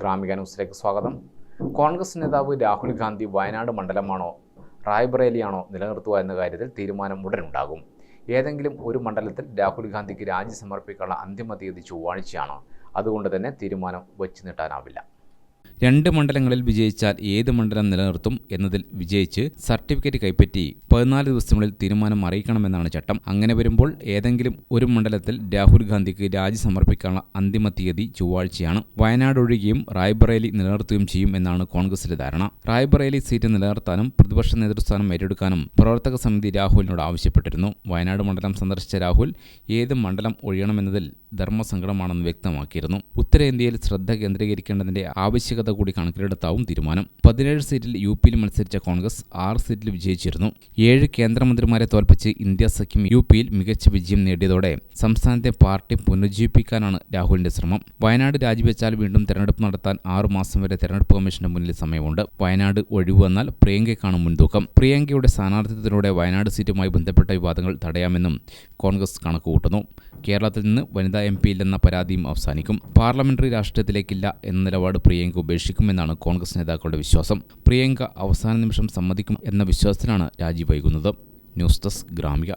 ഗ്രാമിക ന്യൂസിലേക്ക് സ്വാഗതം. കോൺഗ്രസ് നേതാവ് രാഹുൽ ഗാന്ധി വയനാട് മണ്ഡലമാണോ റായ്ബറേലിയാണോ നിലനിർത്തുക എന്ന കാര്യത്തിൽ തീരുമാനം ഉടനുണ്ടാകും. ഏതെങ്കിലും ഒരു മണ്ഡലത്തിൽ രാഹുൽ ഗാന്ധിക്ക് രാജി സമർപ്പിക്കാനുള്ള അന്തിമ തീയതി ചൊവ്വാഴ്ചയാണ്. അതുകൊണ്ട് തന്നെ തീരുമാനം വച്ചു നീട്ടാനാവില്ല. 2 മണ്ഡലങ്ങളിൽ വിജയിച്ചാൽ ഏത് മണ്ഡലം നിലനിർത്തും എന്നതിൽ വിജയിച്ച് സർട്ടിഫിക്കറ്റ് കൈപ്പറ്റി 14 ദിവസത്തിനുള്ളിൽ തീരുമാനം അറിയിക്കണമെന്നാണ് ചട്ടം. അങ്ങനെ വരുമ്പോൾ ഏതെങ്കിലും ഒരു മണ്ഡലത്തിൽ രാഹുൽ ഗാന്ധിക്ക് രാജി സമർപ്പിക്കാനുള്ള അന്തിമ തീയതി ചൊവ്വാഴ്ചയാണ്. വയനാട് ഒഴികെയും റായ്ബറേലി നിലനിർത്തുകയും ചെയ്യും എന്നാണ് കോൺഗ്രസിലെ ധാരണ. റായ്ബറേലി സീറ്റ് നിലനിർത്താനും പ്രതിപക്ഷ നേതൃസ്ഥാനം ഏറ്റെടുക്കാനും പ്രവർത്തക സമിതി രാഹുലിനോട് ആവശ്യപ്പെട്ടിരുന്നു. വയനാട് മണ്ഡലം സന്ദർശിച്ച രാഹുൽ ഏത് മണ്ഡലം ഒഴിയണമെന്നതിൽ ധർമ്മസങ്കടമാണെന്ന് വ്യക്തമാക്കിയിരുന്നു. ഉത്തരേന്ത്യയിൽ ശ്രദ്ധ കേന്ദ്രീകരിക്കേണ്ടതിന്റെ ആവശ്യകത കൂടി കണക്കിലെടുത്താവും തീരുമാനം. 17 സീറ്റിൽ യുപിയിൽ മത്സരിച്ച കോൺഗ്രസ് 6 സീറ്റിൽ വിജയിച്ചിരുന്നു. 7 കേന്ദ്രമന്ത്രിമാരെ തോൽപ്പിച്ച് ഇന്ത്യ സഖ്യം യുപിയിൽ മികച്ച വിജയം നേടിയതോടെ സംസ്ഥാനത്തെ പാർട്ടി പുനരുജ്ജീവിപ്പിക്കാനാണ് രാഹുലിന്റെ ശ്രമം. വയനാട് രാജിവെച്ചാൽ വീണ്ടും തെരഞ്ഞെടുപ്പ് നടത്താൻ 6 മാസം വരെ തെരഞ്ഞെടുപ്പ് കമ്മീഷന്റെ മുന്നിൽ സമയമുണ്ട്. വയനാട് ഒഴിവ് വന്നാൽ പ്രിയങ്കയ്ക്കാണ് മുൻതൂക്കം. പ്രിയങ്കയുടെ സ്ഥാനാർത്ഥിത്വത്തിലൂടെ വയനാട് സീറ്റുമായി ബന്ധപ്പെട്ട വിവാദങ്ങൾ തടയാമെന്നും കോൺഗ്രസ് കണക്കുകൂട്ടുന്നു. കേരളത്തിൽ നിന്ന് വനിതാ MP ഇല്ലെന്ന പരാതിയും അവസാനിക്കും. പാർലമെന്ററി രാഷ്ട്രീയത്തിലേക്കില്ല എന്ന നിലപാട് പ്രിയങ്ക ഉപേക്ഷിക്കുമെന്നാണ് കോൺഗ്രസ് നേതാക്കളുടെ വിശ്വാസം. പ്രിയങ്ക അവസാന നിമിഷം സമ്മതിക്കും എന്ന വിശ്വാസത്തിലാണ് രാജി വൈകുന്നത്. News desk Gramika.